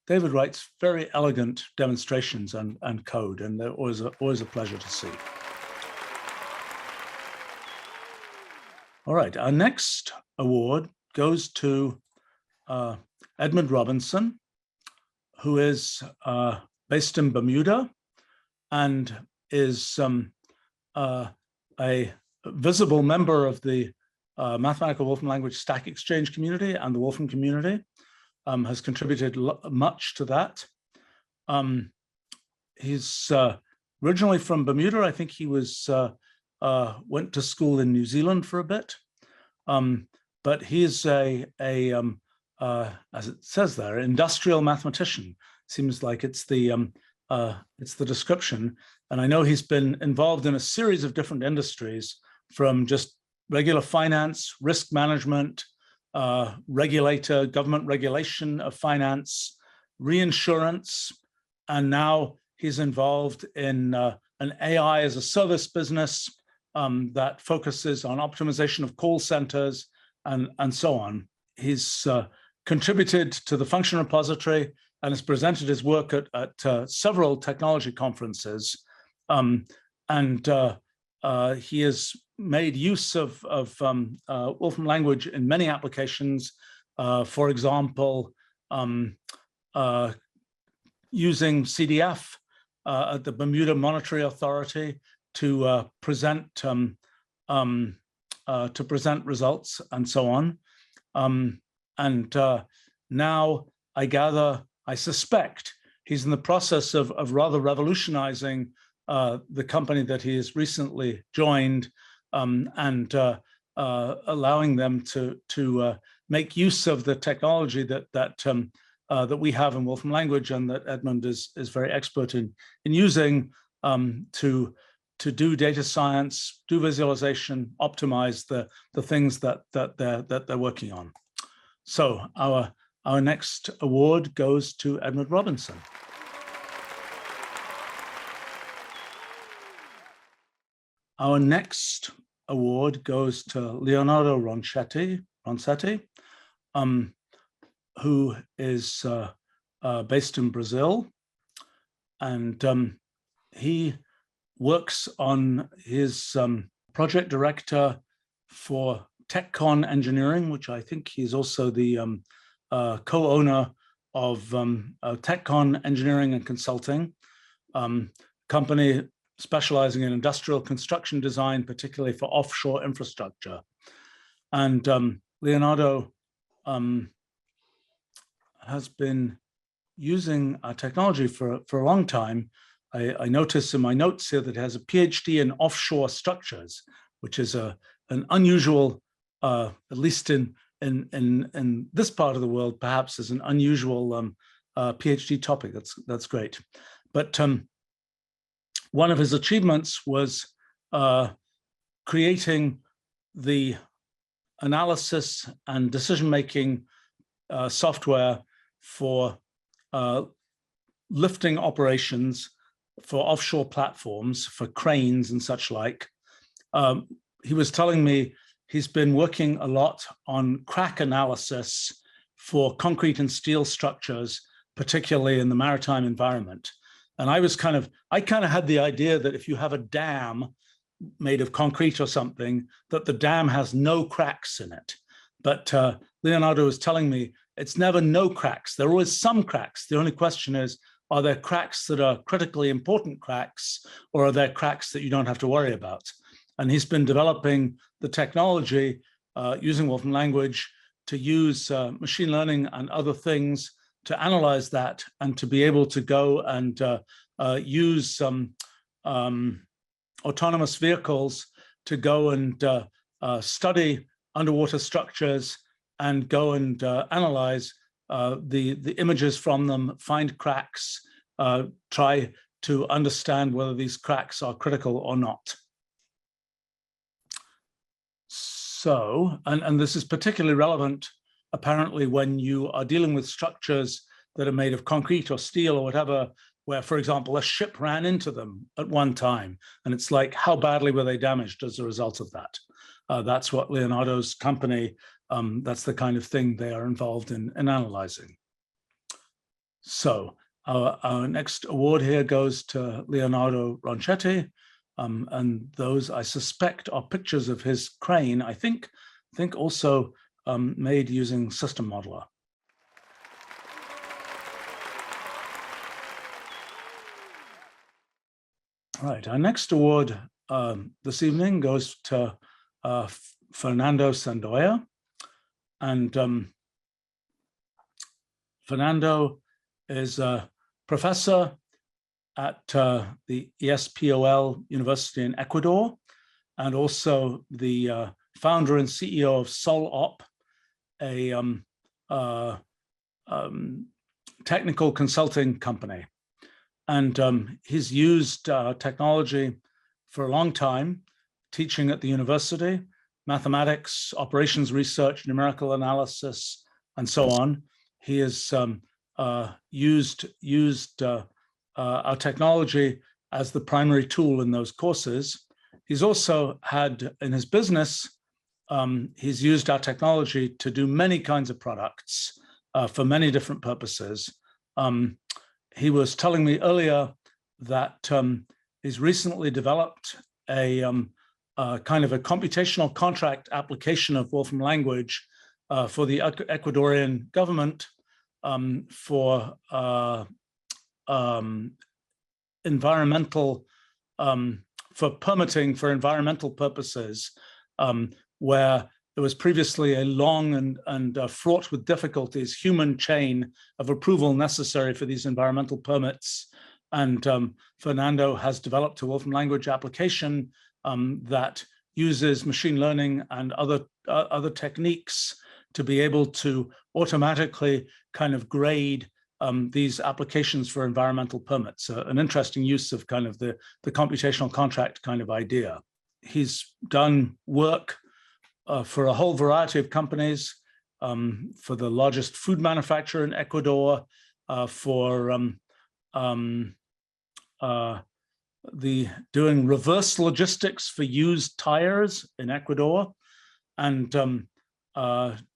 David Wright's very elegant demonstrations and code, and they're always a pleasure to see. All right, our next award goes to Edmund Robinson, who is based in Bermuda and is a visible member of the mathematical Wolfram language stack exchange community and the Wolfram community, has contributed much to that. He's originally from Bermuda. I think he was went to school in New Zealand for a bit, but he's as it says there, industrial mathematician. Seems like it's the description. And I know he's been involved in a series of different industries, from just regular finance, risk management, regulator, government regulation of finance, reinsurance, and now he's involved in an AI as a service business that focuses on optimization of call centers and so on. He's contributed to the function repository and has presented his work at several technology conferences. He has made use of Wolfram language in many applications. For example, using CDF at the Bermuda Monetary Authority to present results and so on. Now I suspect he's in the process of rather revolutionizing the company that he has recently joined, and allowing them to make use of the technology that we have in Wolfram language, and that Edmund is very expert in using to do data science, do visualization, optimize the things that they're working on. So our next award goes to Edmund Robinson. Our next award goes to Leonardo Roncetti, who is based in Brazil, and he works on his project director for TechCon Engineering, which I think he's also the co-owner of TechCon Engineering and Consulting, company specializing in industrial construction design, particularly for offshore infrastructure. And Leonardo has been using our technology for a long time. I notice in my notes here that he has a PhD in offshore structures, which is an unusual, at least in this part of the world, perhaps is an unusual PhD topic. That's great. But one of his achievements was creating the analysis and decision-making software for lifting operations for offshore platforms, for cranes and such like. He was telling me he's been working a lot on crack analysis for concrete and steel structures, particularly in the maritime environment. And I kind of had the idea that if you have a dam made of concrete or something, that the dam has no cracks in it. But Leonardo was telling me it's never no cracks. There are always some cracks. The only question is, are there cracks that are critically important cracks, or are there cracks that you don't have to worry about? And he's been developing the technology using Wolfram language to use machine learning and other things to analyze that, and to be able to go and use some autonomous vehicles to go and study underwater structures and go and analyze the images from them, find cracks, try to understand whether these cracks are critical or not. So, and this is particularly relevant apparently when you are dealing with structures that are made of concrete or steel or whatever, where, for example, a ship ran into them at one time. And it's like, how badly were they damaged as a result of that? That's what Leonardo's company, that's the kind of thing they are involved in analyzing. So our next award here goes to Leonardo Roncetti. And those, I suspect, are pictures of his crane, I think also made using System Modeler. All right, our next award this evening goes to Fernando Sandoya. And Fernando is a professor at the ESPOL University in Ecuador, and also the founder and CEO of SolOp, a technical consulting company. And he's used technology for a long time, teaching at the university, mathematics, operations research, numerical analysis, and so on. He has used our technology as the primary tool in those courses. He's also had, in his business, he's used our technology to do many kinds of products for many different purposes. He was telling me earlier that he's recently developed a kind of a computational contract application of Wolfram language for the Ecuadorian government for environmental, for permitting for environmental purposes, where there was previously a long and fraught with difficulties human chain of approval necessary for these environmental permits. And Fernando has developed a Wolfram language application that uses machine learning and other techniques to be able to automatically kind of grade these applications for environmental permits, an interesting use of kind of the computational contract kind of idea. He's done work for a whole variety of companies, for the largest food manufacturer in Ecuador, for doing reverse logistics for used tires in Ecuador, and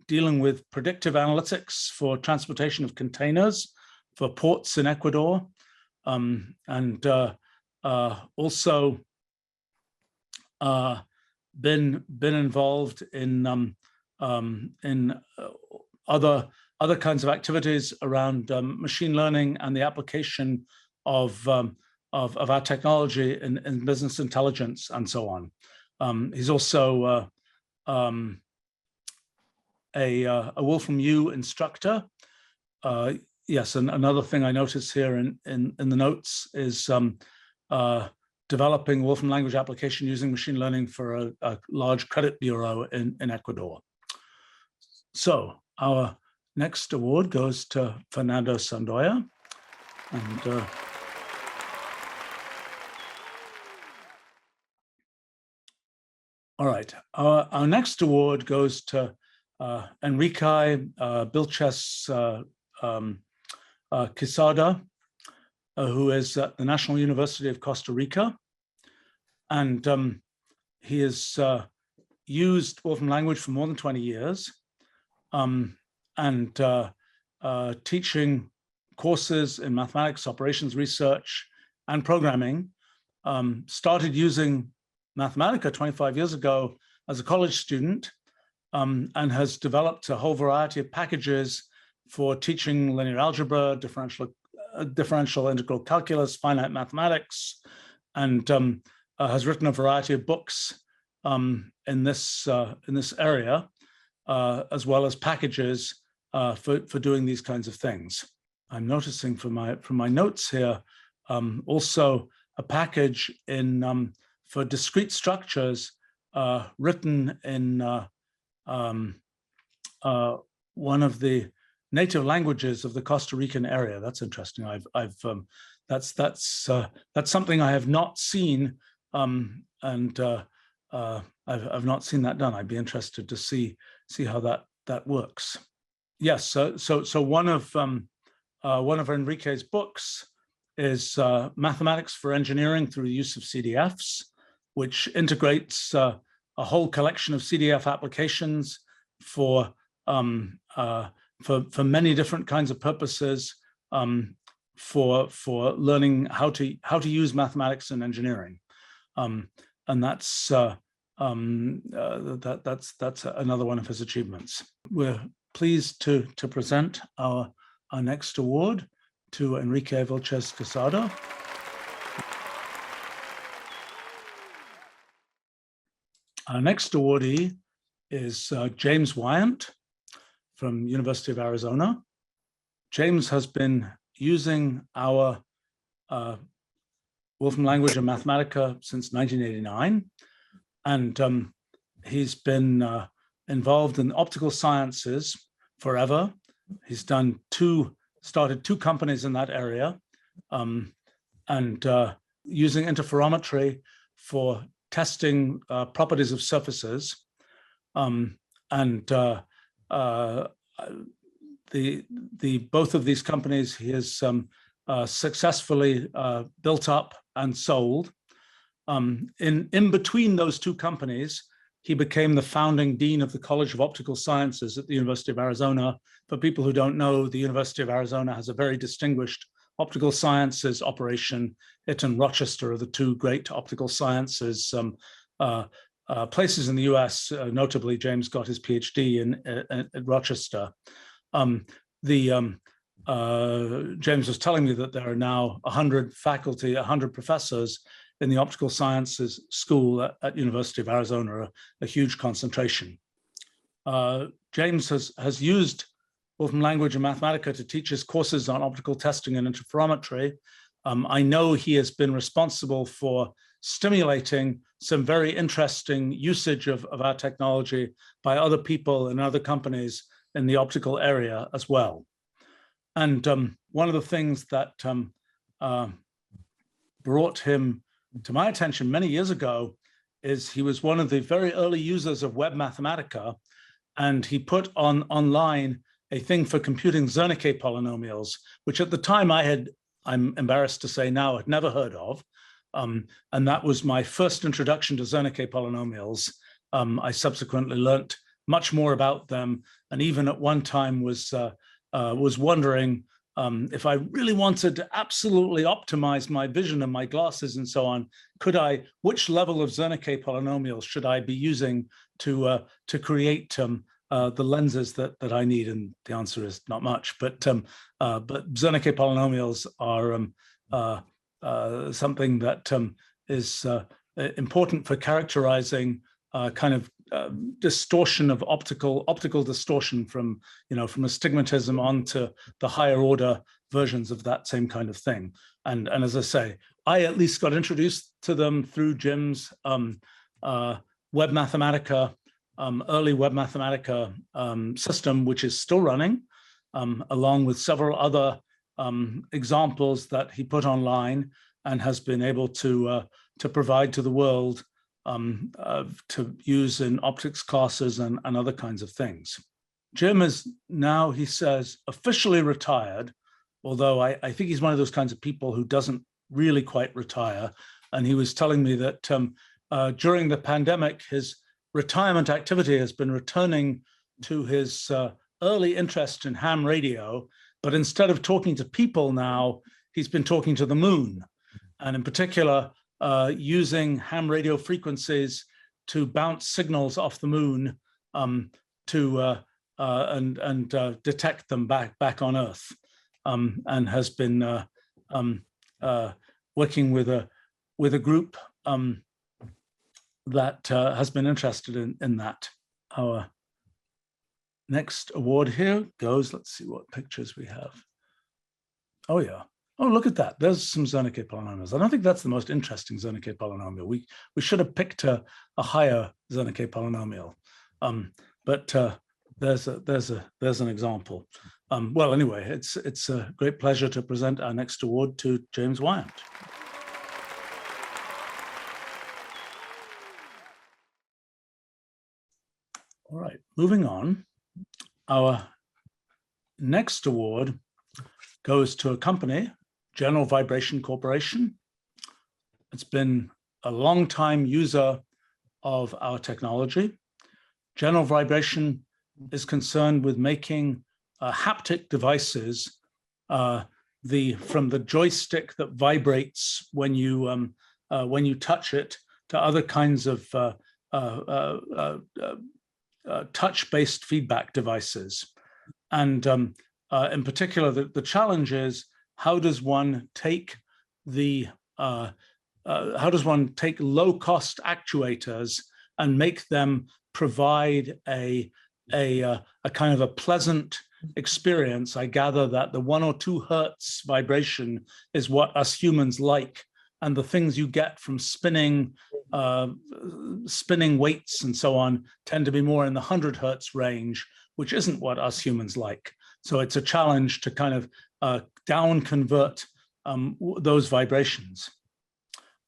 dealing with predictive analytics for transportation of containers for ports in Ecuador, and also been involved in other kinds of activities around machine learning and the application of our technology in business intelligence and so on. He's also a Wolfram U instructor. Yes, and another thing I noticed here in the notes is developing Wolfram language application using machine learning for a large credit bureau in Ecuador. So our next award goes to Fernando Sandoya. And all right, our next award goes to Enrique Vilchez Quesada, who is at the National University of Costa Rica. And he has used Wolfram language for more than 20 years, and teaching courses in mathematics, operations research, and programming. Started using Mathematica 25 years ago as a college student, and has developed a whole variety of packages for teaching linear algebra, differential integral calculus, finite mathematics, and has written a variety of books in this area, as well as packages for doing these kinds of things. I'm noticing from my notes here also a package for discrete structures written in one of the native languages of the Costa Rican area. That's interesting. That's something I have not seen, and I've not seen that done. I'd be interested to see how that works. Yes. So one of Enrique's books is Mathematics for Engineering through the use of CDFs, which integrates a whole collection of CDF applications for many different kinds of purposes, for learning how to use mathematics in engineering, and that's another one of his achievements. We're pleased to present our next award to Enrique Vilchez Quesada. Our next awardee is James Wyant from University of Arizona. James has been using our Wolfram Language and Mathematica since 1989, and he's been involved in optical sciences forever. He's started two companies in that area, and using interferometry for testing properties of surfaces, and both of these companies he has successfully built up and sold. In between those two companies, he became the founding dean of the College of Optical Sciences at the University of Arizona. For people who don't know, the University of Arizona has a very distinguished optical sciences operation. It and Rochester are the two great optical sciences places in the US. Notably, James got his PhD at Rochester. James was telling me that there are now 100 faculty, 100 professors in the optical sciences school at University of Arizona, a huge concentration. James has used Wolfram Language and Mathematica to teach his courses on optical testing and interferometry. I know he has been responsible for stimulating some very interesting usage of our technology by other people and other companies in the optical area as well. And one of the things that brought him to my attention many years ago is he was one of the very early users of Web Mathematica, and he put online a thing for computing Zernike polynomials, which at the time I'm embarrassed to say now, had never heard of. And that was my first introduction to Zernike polynomials. I subsequently learnt much more about them, and even at one time was wondering if I really wanted to absolutely optimize my vision and my glasses and so on, which level of Zernike polynomials should I be using to create the lenses that I need? And the answer is not much, but Zernike polynomials are something that is important for characterizing kind of distortion of optical distortion from astigmatism onto the higher order versions of that same kind of thing. And as I say, I at least got introduced to them through Jim's Web Mathematica, early Web Mathematica system, which is still running, along with several other examples that he put online and has been able to provide to the world to use in optics classes and other kinds of things. Jim is now, he says, officially retired, although I think he's one of those kinds of people who doesn't really quite retire. And he was telling me that during the pandemic, his retirement activity has been returning to his early interest in ham radio, but instead of talking to people now, he's been talking to the moon, and in particular, using ham radio frequencies to bounce signals off the moon to detect them back on Earth, and has been working with a group that has been interested in that. Our next award here goes, let's see what pictures we have. Oh yeah. Oh, look at that. There's some Zernike polynomials. I don't think that's the most interesting Zernike polynomial. We should have picked a higher Zernike polynomial. But there's an example. Well, anyway, it's a great pleasure to present our next award to James Wyant. All right, moving on. Our next award goes to a company General Vibration Corporation. It's been a long time user of our technology. General Vibration is concerned with making haptic devices, from the joystick that vibrates when you touch it, to other kinds of touch-based feedback devices. And in particular, the challenge is, how does one take low-cost actuators and make them provide a kind of a pleasant experience? I gather that the 1 or 2 hertz vibration is what us humans like, and the things you get from spinning weights and so on tend to be more in the 100 hertz range, which isn't what us humans like. So it's a challenge to kind of down convert those vibrations.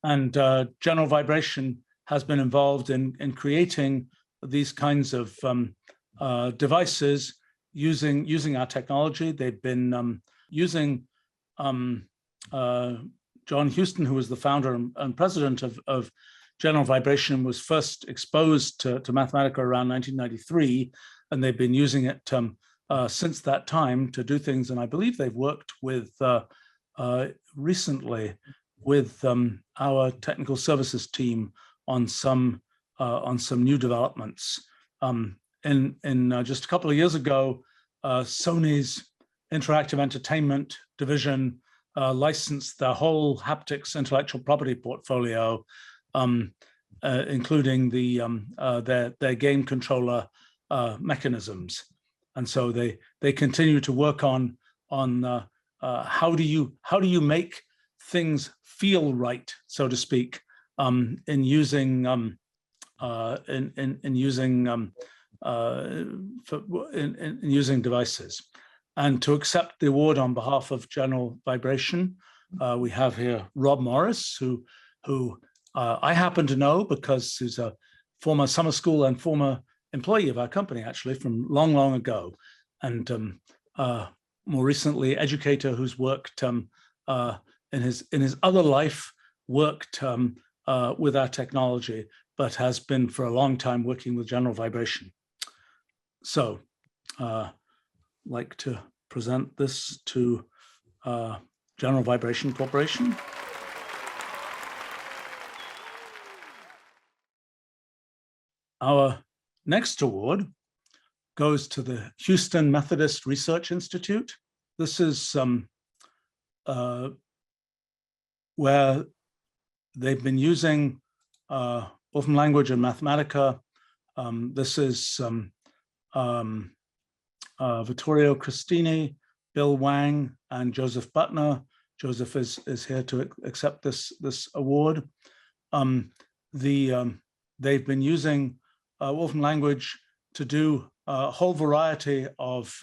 And General Vibration has been involved in creating these kinds of devices using our technology. They've been using John Houston, who was the founder and president of General Vibration, was first exposed to Mathematica around 1993, and they've been using it since that time to do things. And I believe they've worked with recently with our technical services team on some new developments. In just a couple of years ago, Sony's interactive entertainment division licensed their whole haptics intellectual property portfolio, including their game controller mechanisms. And so they continue to work on how do you make things feel right, so to speak, in using devices. And to accept the award on behalf of General Vibration, we have here Rob Morris, who I happen to know because he's a former summer school and former employee of our company, actually, from long, long ago. And more recently, educator who's worked in his other life, worked with our technology, but has been for a long time working with General Vibration. So like to present this to General Vibration Corporation. Our next award goes to the Houston Methodist Research Institute. This is where they've been using Wolfram language and Mathematica. This is Vittorio, Crisitini, Bill Wang, and Joseph Butner. Joseph is here to accept this award. They've been using Wolfram language to do a whole variety of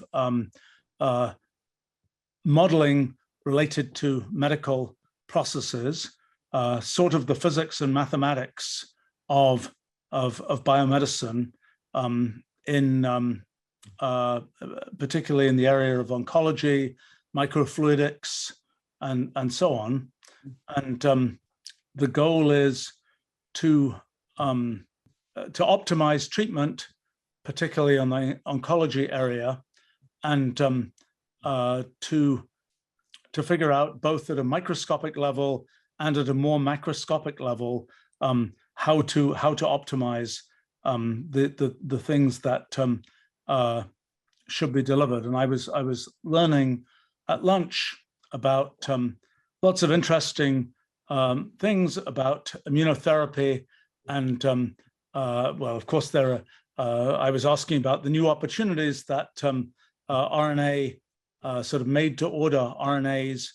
modeling related to medical processes, sort of the physics and mathematics of biomedicine, particularly in the area of oncology, microfluidics, and so on. And the goal is to optimize treatment, particularly on the oncology area, and to figure out both at a microscopic level and at a more macroscopic level how to optimize the things that should be delivered. And I was learning at lunch about lots of interesting things about immunotherapy, and well, of course, there are. I was asking about the new opportunities that RNA, sort of made-to-order RNAs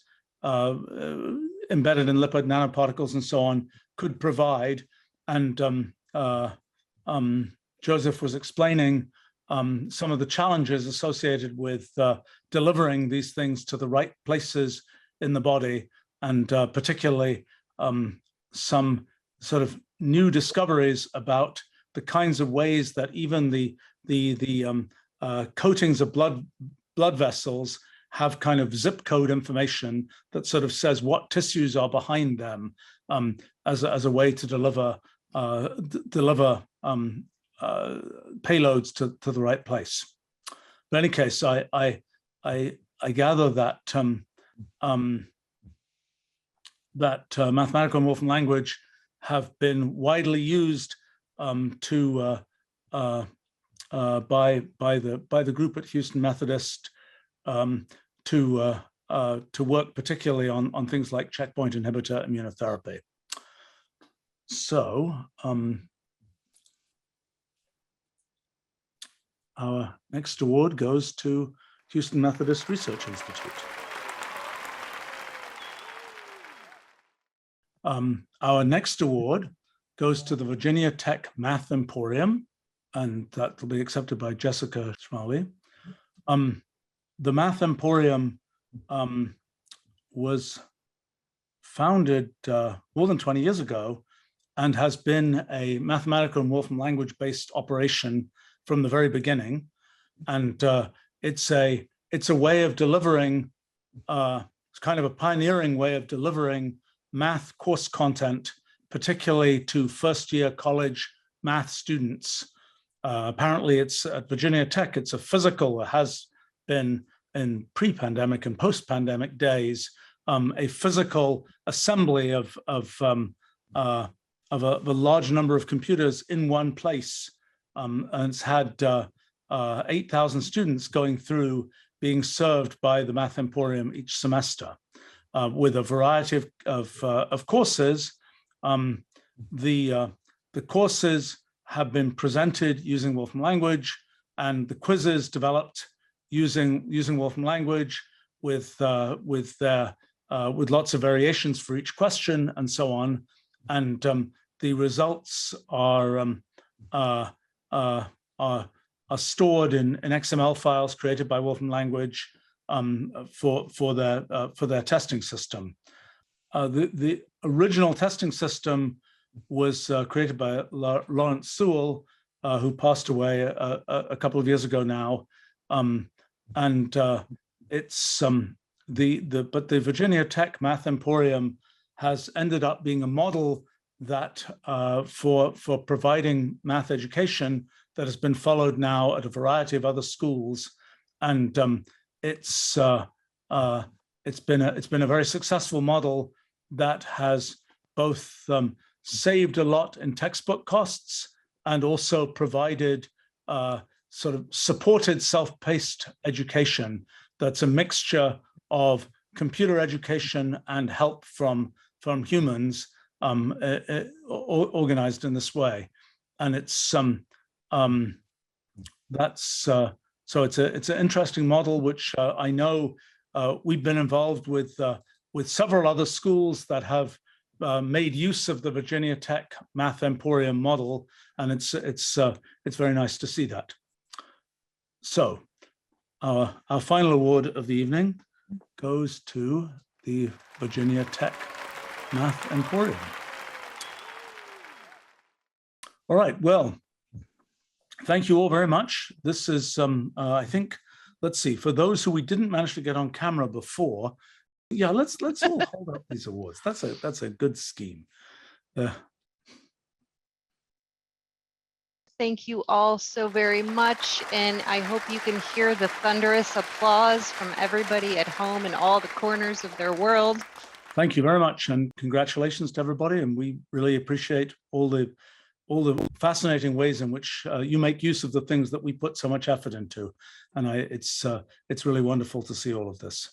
embedded in lipid nanoparticles and so on, could provide. And Joseph was explaining some of the challenges associated with delivering these things to the right places in the body, and particularly some sort of new discoveries about the kinds of ways that even the coatings of blood vessels have kind of zip code information that sort of says what tissues are behind them as a way to deliver payloads to the right place. But in any case, I gather that mathematical and Wolfram language have been widely used by the group at Houston Methodist to work particularly on things like checkpoint inhibitor immunotherapy. So our next award goes to Houston Methodist Research Institute. Our next award goes to the Virginia Tech Math Emporium, and that will be accepted by Jessica Shmale. The Math Emporium was founded more than 20 years ago and has been a mathematical and Wolfram language-based operation from the very beginning. And it's a way of delivering, it's kind of a pioneering way of delivering math course content, particularly to first-year college math students. Apparently it's at Virginia Tech, it's a physical, it has been in pre-pandemic and post-pandemic days, a physical assembly of a large number of computers in one place. And it's had 8,000 students going through, being served by the Math Emporium each semester with a variety of courses. The courses have been presented using Wolfram language, and the quizzes developed using Wolfram language with lots of variations for each question and so on. And the results are stored in XML files created by Wolfram language for their testing system. The original testing system was created by Lawrence Sewell, who passed away a couple of years ago now, it's but the Virginia Tech Math Emporium has ended up being a model that for providing math education that has been followed now at a variety of other schools, and it's been a very successful model that has both saved a lot in textbook costs and also provided sort of supported self-paced education that's a mixture of computer education and help from humans organized in this way. And it's so it's an interesting model, which I know we've been involved with several other schools that have made use of the Virginia Tech Math Emporium model, and it's very nice to see that. So our final award of the evening goes to the Virginia Tech Math Emporium. All right, well, thank you all very much. This is, I think, let's see, for those who we didn't manage to get on camera before, yeah, let's all hold up these awards. That's a good scheme. Thank you all so very much, and I hope you can hear the thunderous applause from everybody at home in all the corners of their world. Thank you very much, and congratulations to everybody. And we really appreciate all the fascinating ways in which you make use of the things that we put so much effort into. And it's really wonderful to see all of this.